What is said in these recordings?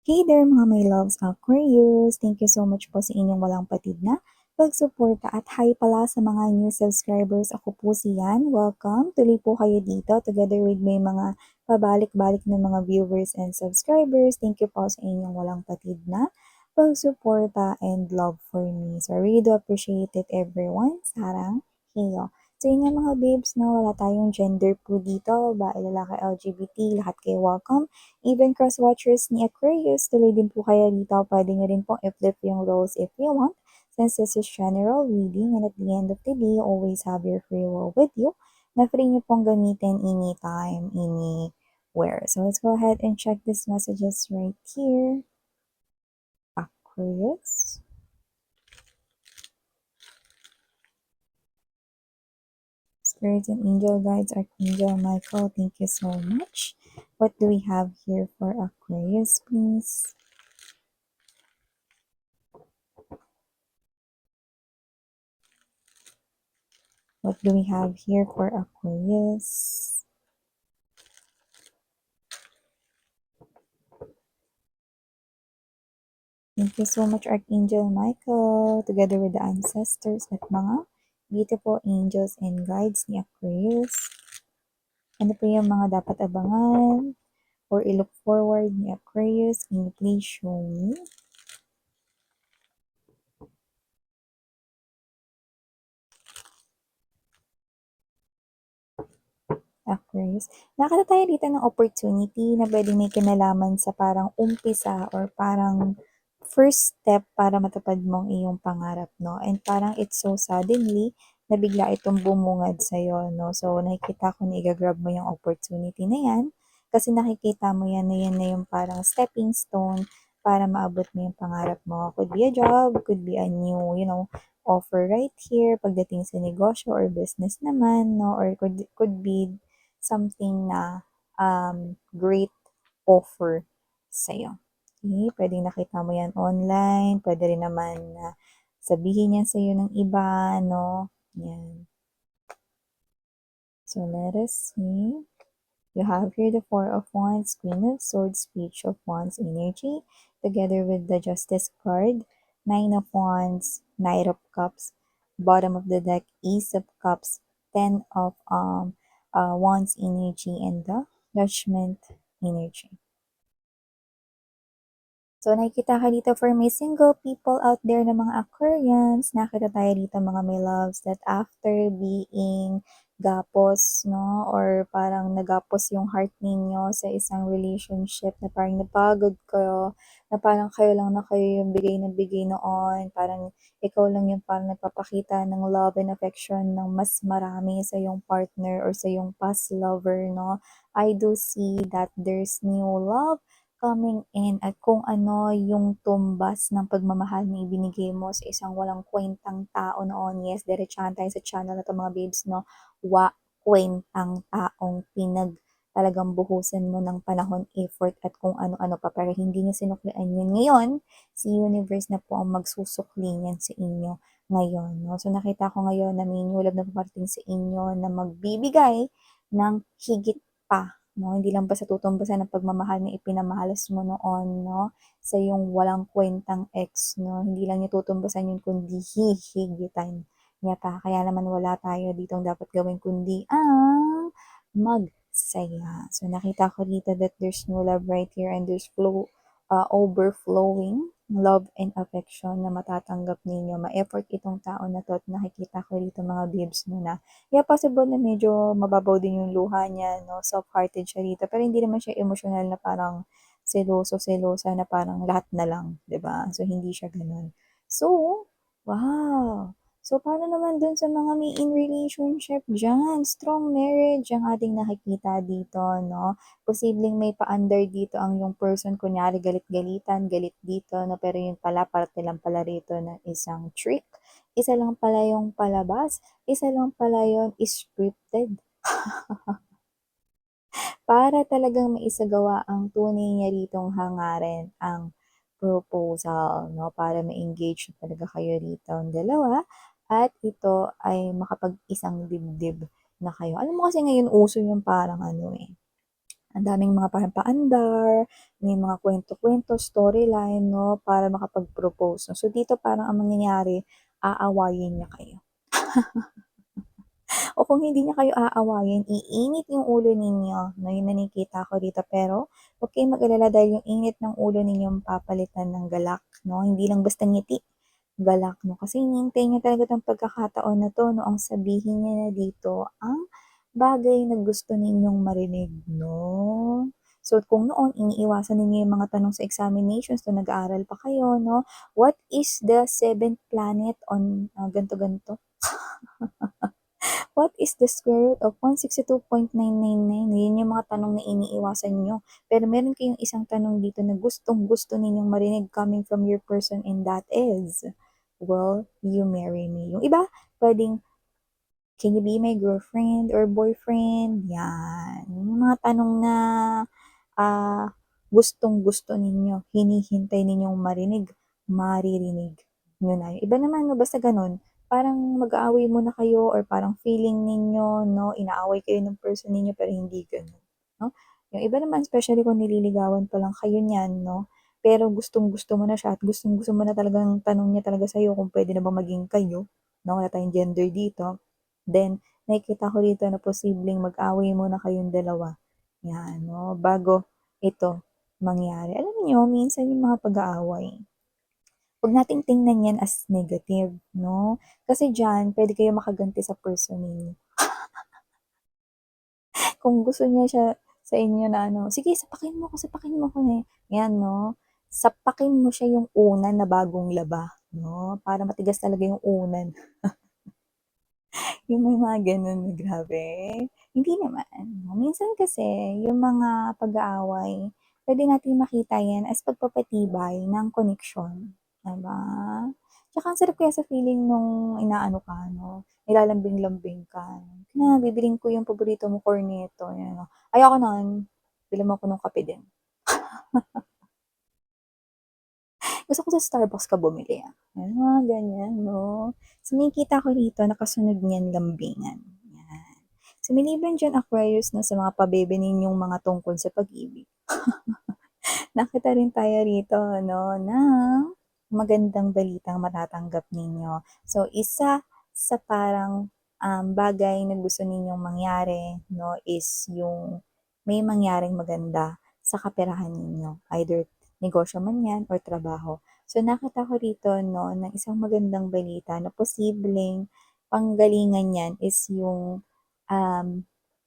Hey there mga my loves Aquarius! Thank you so much po sa inyong walang patid na pagsuporta at hi pala sa mga new subscribers. Ako po si Yan. Welcome! Tuloy po kayo dito together with may mga pabalik-balik na mga viewers and subscribers. Thank you po sa inyong walang patid na pagsuporta and love for me. So I really do appreciate it everyone. Sarang heyo. So yun nga mga babes, no, wala tayong gender po dito, babae, lalaki, LGBT, lahat kayo welcome. Even cross-watchers ni Aquarius, tuloy din po kayo dito. Pwede nyo rin pong i-flip yung roles if you want. Since this is general reading and at the end of the day, you always have your free will with you na free nyo pong gamitin anytime, anywhere. So let's go ahead and check these messages right here. Aquarius. Spirits and angel guides, Archangel Michael, thank you so much. What do we have here for Aquarius, please? What do we have here for Aquarius? Thank you so much, Archangel Michael, together with the ancestors at mga beautiful angels and guides ni Aquarius. Ano po yung mga dapat abangan or i-look forward ni Aquarius? Can you please show me? Aquarius. Nakita tayo dito ng opportunity na pwedeng may kinalaman sa parang umpisa or parang first step para matupad mong iyong pangarap, no? And parang it's so suddenly na bigla itong bumungad sa'yo, no? So, nakikita ko na i-grab mo yung opportunity na yan kasi nakikita mo yan na yung parang stepping stone para maabot mo yung pangarap mo. Could be a job, could be a new, offer right here pagdating sa negosyo or business naman, no? Or could be something na great offer sa'yo. Okay? Pwedeng nakita mo yan online, pwede rin naman na sabihin yan sa'yo ng iba, no? Yan. So, let us see. You have here the Four of Wands, Queen of Swords, Page of Wands energy, together with the Justice card, Nine of Wands, Knight of Cups, bottom of the deck, Ace of Cups, Ten of Wands energy, and the Judgment energy. So, nakikita ka dito for may single people out there na mga Aquarians. Nakita tayo dito mga may loves that after being gapos, no? Or parang nagapos yung heart ninyo sa isang relationship na parang napagod kayo, na parang kayo lang na kayo yung bigay na bigay noon. Parang ikaw lang yung parang nagpapakita ng love and affection ng mas marami sa yung partner or sa yung past lover, no? I do see that there's new love coming in at kung ano yung tumbas ng pagmamahal na ibinigay mo sa isang walang kwentang tao noon. Yes, diretsahan tayo sa channel na to mga babes, no? Kwentang taong talagang buhusan mo ng panahon, effort at kung ano-ano pa pero hindi niya sinuklian yun. Ngayon, si universe na po ang magsusukli niyan sa inyo ngayon. No? So nakita ko ngayon na may new love na paparating sa inyo na magbibigay ng higit pa, no? Hindi lang basta tutumbasan ng pagmamahal na ipinamahalas mo noon, no? Sa yung walang kwentang ex, no? Hindi lang niya tutumbasan yun, kundi hihigitan niya pa. Kaya naman wala tayo ditong dapat gawin kundi ang magsaya. So nakita ko dito that there's no love right here and there's overflowing love and affection na matatanggap ninyo. Ma-effort itong tao na to at nakikita ko dito mga babes no na yeah, possible na medyo mababaw din yung luha niya, no? Soft-hearted siya dito. Pero hindi naman siya emotional na parang selosa na parang lahat na lang, 'di ba? So, hindi siya ganun. So, wow! So, paano naman dun sa mga may in relationship dyan? Strong marriage ang ating nakikita dito, no? Posibleng may pa-under dito ang yung person, kunyari galit-galitan, galit dito, no? Pero yun pala, parte lang pala rito na isang trick. Isa lang pala yung palabas, isa lang pala yun scripted para talagang maisagawa ang tunay niya ritong hangarin, ang proposal, no? Para ma-engage na talaga kayo rito ang dalawa at ito ay makapag-isang dibdib na kayo. Alam mo kasi ngayon uso yung parang ano eh, Ang daming mga parang paandar, may mga kwento-kwento, storyline, 'no, para makapag-propose, 'no. So, dito parang ang mangyayari, aawayin niya kayo. O kung hindi niya kayo aawayin, iinit yung ulo ninyo, 'no, yun na nakikita ko dito. Pero huwag kayong mag-alala dahil yung init ng ulo ninyo mapapalitan ng galak, 'no, hindi lang basta ngiti, galak, 'no. Kasi hinihintay niya talaga 'tong pagkakataon na 'to, 'no, ang sabihin niya na dito ang bagay na gusto ninyong marinig, 'no. So, kung noon iniiwasan ninyo yung mga tanong sa examinations nung nag-aaral pa kayo, 'no, what is the seventh planet on, ganito-ganito? What is the square root of 162.999? Yun yung mga tanong na iniiwasan nyo. Pero meron kayong isang tanong dito na gustong-gusto ninyong marinig coming from your person, and that is, will you marry me? Yung iba, pwedeng, can you be my girlfriend or boyfriend? Yan. Yung mga tanong na gustong-gusto ninyo, hinihintay ninyong marinig, maririnig nyo na. Yung iba naman, no, basta ganun, parang mag-aaway muna kayo or parang feeling ninyo, no, inaaway kayo ng person ninyo pero hindi ganun, no? Yung iba naman, especially kung nililigawan pa lang kayo niyan, no, pero gustong-gusto mo na siya at gustong-gusto mo na talagang tanong niya talaga sa'yo kung pwede na ba maging kayo, no, wala tayong gender dito, then nakikita ko dito na posibleng mag-away muna kayong dalawa. Yan, no, bago ito mangyari. Alam niyo, minsan yung mga pag-aaway, huwag nating tingnan yan as negative, no? Kasi diyan, pwede kayo makaganti sa person ninyo. Kung gusto niya siya sa inyo na ano, sige, sapakin mo ko na. Yan, no? Sapakin mo siya yung unan na bagong laba, no? Para matigas talaga yung unan. Yung may mga gano'n na grabe. Hindi naman. Minsan kasi yung mga pag-aaway, puwede nating makita yan as pagpapatibay ng koneksyon, 'di ba? Tsaka ang sarap kaya sa feeling nung inaano ka 'no, nilalambing-lambing ka. Na bibilhin ko yung paborito mong cornetto, yan o. Ayoko nun, bilhan mo ako ng kape din. Gusto ko sa Starbucks ka bumili, Yung mga ganyan 'no. So, nakikita ko dito nakasunod niyan lambingan, yan. So, maliban diyan Aquarius 'no, sa mga pabebe ninyong mga tungkol sa pag-ibig, nakita rin tayo rito 'no, ng magandang balitang matatanggap ninyo. So, isa sa parang, bagay na gusto ninyong mangyari 'no, is yung may mangyaring maganda sa kaperahan ninyo, either negosyo man 'yan or trabaho. So, nakita ko rito 'no, ng isang magandang balita na posibleng panggalingan niyan is yung, um,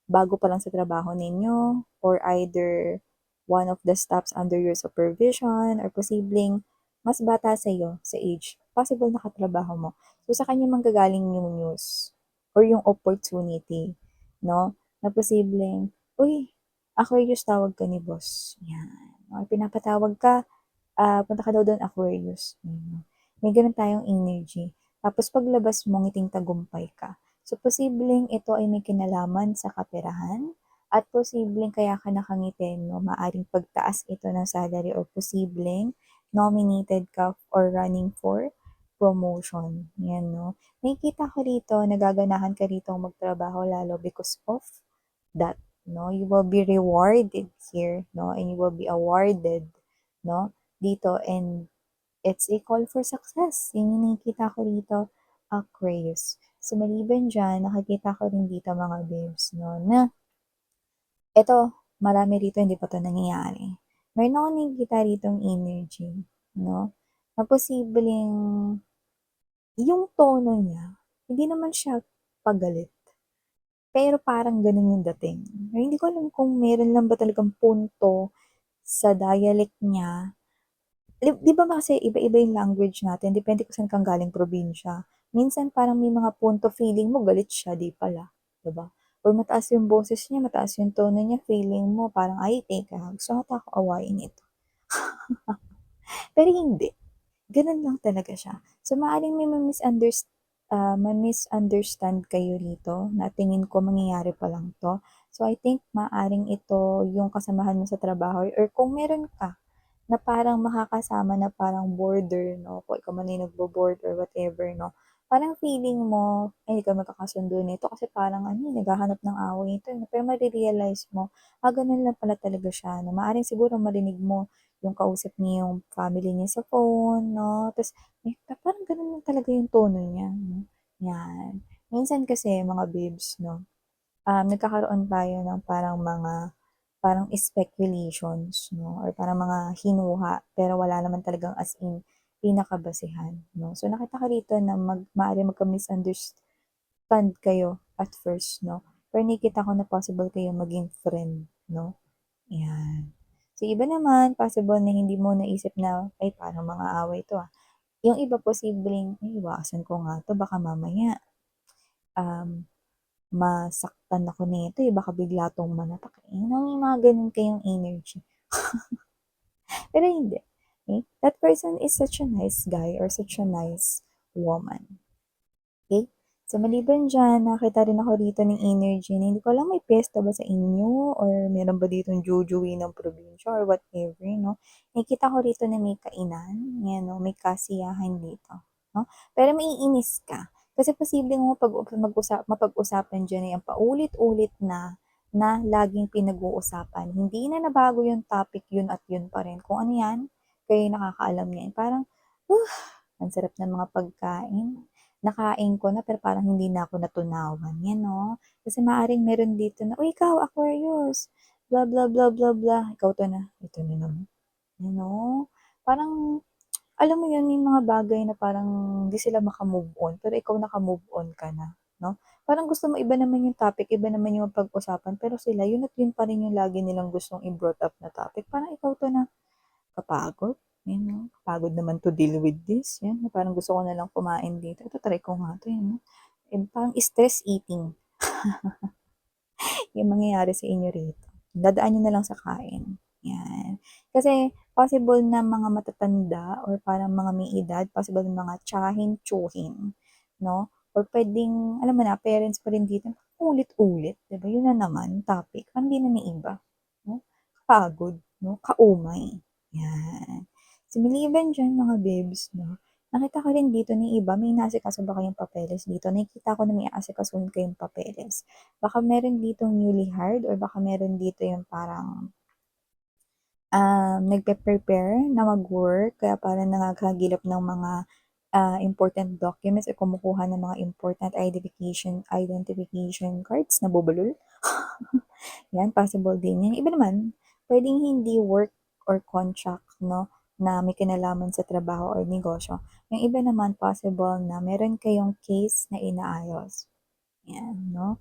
bago pa lang sa trabaho ninyo or either one of the staffs under your supervision or posibleng mas bata sa'yo sa age, possible na katrabaho mo. So, sa kanya manggagaling yung news or yung opportunity, 'no, na posibleng, "Uy, Aquarius, tawag ka ni boss." 'Yan, or pinapatawag ka, "Punta ka daw dun, Aquarius." May gano'n tayong energy. Tapos paglabas mo, ngiting tagumpay ka. So, posibleng ito ay may kinalaman sa kaperahan at posibleng kaya ka nakangiti 'no, maaaring pagtaas ito ng salary or posibleng nominated ka or running for promotion, 'yan 'no. Nakikita ko rito nagaganahan ka ritong magtrabaho lalo because of that 'no. You will be rewarded here 'no, and you will be awarded 'no, dito, and it's a call for success. Yun yung nakikita ko dito, Aquarius. So, maliban diyan, nakikita ko rin dito mga babes 'no, na eto, marami rito hindi pa 'to nangyayari. Meron akong nakikita ritong energy 'no, na posibleng yung tono niya, hindi naman siya pagalit, pero parang gano'n yung dating. Hindi ko alam kung meron lang ba talagang punto sa dialect niya. 'Di ba kasi iba-iba yung language natin, depende kung saan kang galing probinsya. Minsan parang may mga punto feeling mo galit siya, 'di pala, 'di ba? Or mataas yung boses niya, mataas yung tono niya, feeling mo parang, "Ay teka, gusto ata ako awayin ito." Pero hindi, gano'n lang talaga siya. So, maaaring may ma-misunderstand kayo rito na tingin ko mangyayari pa lang 'to. So, I think maaaring ito yung kasamahan mo sa trabaho or kung meron ka na parang makakasama na parang border 'no, kung ikaw man ay nagbo-board or whatever 'no, parang feeling mo ay hindi kayo magkakasundo nito kasi parang ano, naghahanap ng away ito, eh. Pero mare-realize mo, gano'n lang pala talaga siya 'no. Maaaring siguro marinig mo yung kausap niya yung family niya sa phone 'no, ta's parang gano'n lang talaga yung tono niya 'no, 'yan. Minsan kasi mga babes 'no, nagkakaroon tayo ng parang speculations 'no, or parang mga hinuha pero wala naman talagang as in pinakabasehan 'no. So nakita ko rito na maaaring magka-misunderstand kayo at first 'no, pero nakikita ko na possible kayong maging friend 'no, 'yan. So iba naman possible na hindi mo naisip na, "Ay parang mang-aaway 'to, ah." Yung iba posibleng, "Ay iwasan ko nga 'to baka mamaya, um, masaktan ako nito, eh, baka bigla 'tong manapak." Eh, may mga gano'n kayong energy. Pero hindi, eh, that person is such a nice guy or such a nice woman. Okay. So, maliban diyan nakita rin ako dito ng energy na hindi ko alam may piyesta ba sa inyo or meron ba ditong jujuwi ng probinsya or whatever 'no. Nakikita ko rito na may kainan, 'yan 'no, may kasiyahan dito 'no. Pero maiinis ka kasi posibleng mapag-usapan diyan na 'yang paulit-ulit na laging pinag-uusapan. Hindi na nabago yung topic, yun at yun pa rin. Kung ano 'yan, kayo yung nakakaalam niyan. Parang, ang sarap ng mga pagkain. Nakain ko na pero parang hindi na ako natunawan, 'yan 'no. Kasi maaaring meron dito na, "Uy ikaw Aquarius, blah, blah, blah, blah, blah." Ikaw 'to na, ito na naman, 'yan 'no. Parang alam mo 'yun, may mga bagay na parang hindi sila maka-move on pero ikaw naka-move on ka na 'no. Parang gusto mo iba naman yung topic, iba naman yung pag-usapan pero sila yun at yun pa rin yung lagi nilang gustong i-brought up na topic. Parang ikaw 'to na, kapagod, 'yan 'no, kapagod naman to deal with this, 'yan parang gusto ko na lang kumain dito, ita-try ko nga 'to, 'yan 'no. Parang stress eating yung mangyayari sa inyo rito. Dadaan niyo na lang sa kain, 'yan. Kasi possible na mga matatanda or parang mga may edad, possible na mga tiyahin-tiyuhin 'no, or puwedeng alam mo na parents pa rin dito, ulit-ulit, 'di ba, yun na naman topic, parang hindi na naiiba 'no, kapagod 'no, kaumay, 'yan. So, maliban diyan mga babes 'no, nakita ko rin dito ng iba may inaasikaso ba kayong papeles dito, nakikita ko na may aasikasuhin kayong papeles. Baka meron ditong newly hired or baka meron dito yung parang, nagpe-prepare na mag-work kaya parang nakakahagilap ng mga, important documents o kumukuha ng mga important identification cards, nabubulol. 'Yan, possible din 'yan. Iba naman, puwedeng hindi work or contract 'no, na may kinalaman sa trabaho or negosyo. Yung iba naman possible na meron kayong case na inaayos, 'yan 'no.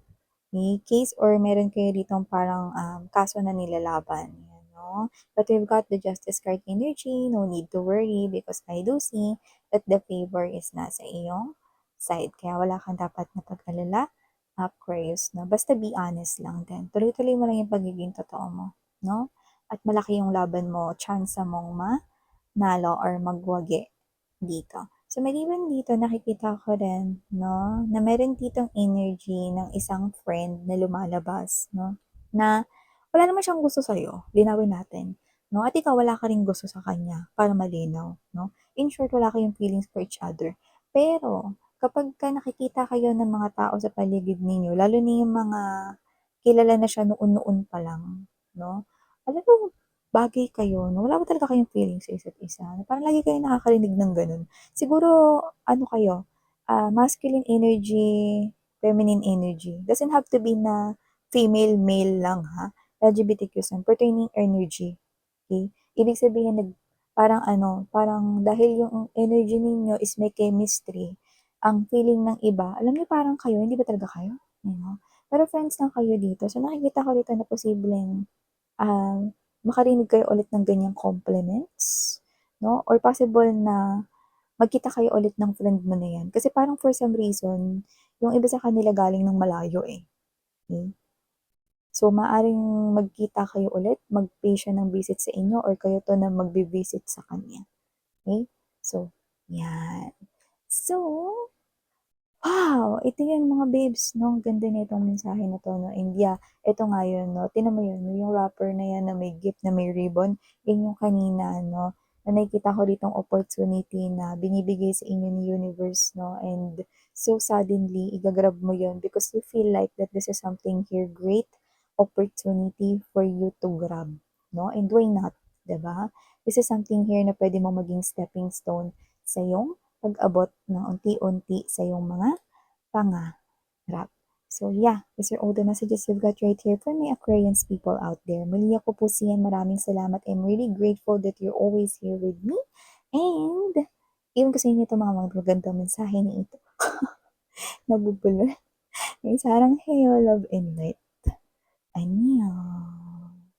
May case or meron kayo ditong parang, kaso na nilalaban, yan 'no. But we've got the Justice card energy, no need to worry because I do see that the favor is nasa iyong side. Kaya wala kang dapat na pag-alala, Aquarius 'no. Basta be honest lang din. Tuloy-tuloy mo lang yung pagiging totoo mo 'no, at malaki yung laban mo, tsansa mong manalo or magwagi dito. So, maliban dito nakikita ko rin 'no, na meron ditong energy ng isang friend na lumalabas 'no, na wala naman siyang gusto sa'yo, linawin natin 'no, at ikaw wala ka ring gusto sa kanya para malinaw 'no. In short, wala kayong feelings for each other. Pero kapagka nakikita kayo ng mga tao sa paligid ninyo, lalo na yung mga kilala na siya noon-noon pa lang 'no, alam mo bagay kayo 'no, wala ba talaga kayong feelings sa isa't isa, parang lagi kayong nakakarinig ng gano'n. Siguro ano kayo, masculine energy, feminine energy. Doesn't have to be na female, male lang ha, LGBTQ pertaining energy, okey? Ibig sabihin parang ano, parang dahil yung energy ninyo is may chemistry, ang feeling ng iba, alam niyo parang kayo, hindi ba talaga kayo? You know? Pero friends lang kayo dito, so nakikita ko dito na posibleng makarinig kayo ulit ng ganyang compliments, 'no, or possible na magkita kayo ulit ng friend mo na 'yan. Kasi parang for some reason, yung iba sa kanila galing ng malayo, eh, okey. So, maaaring magkita kayo ulit, mag-pay siya ng visit sa inyo or kayo 'to na magvi-visit sa kanya, okey. So, 'yan. So, wow! Ito 'yun mga babes 'no, ang ganda nitong mensahe na 'to 'no, and yeah, ito nga 'yun 'no, tignan mo 'yun, yung wrapper na 'yan na may gift na may ribbon, 'yun yung kanina 'no, na nakikita ko ditong opportunity na binibigay sa inyo ni universe, no? And so suddenly, igagrab mo yun because you feel like that this is something here, great opportunity for you to grab, no? And why not, 'di ba? This is something here na pwede mo maging stepping stone sa iyong pag-abot ng unti-unti sa iyong mga pangarap. So yeah, these are all the messages you've got right here for my Aquarians people out there. Muli ako po siyan, maraming salamat. I'm really grateful that you're always here with me. And, iwan ko sa inyo itong mga magagandang mensahe na ito. Nabubulol. May sarang heyo, love and light. Annyeong.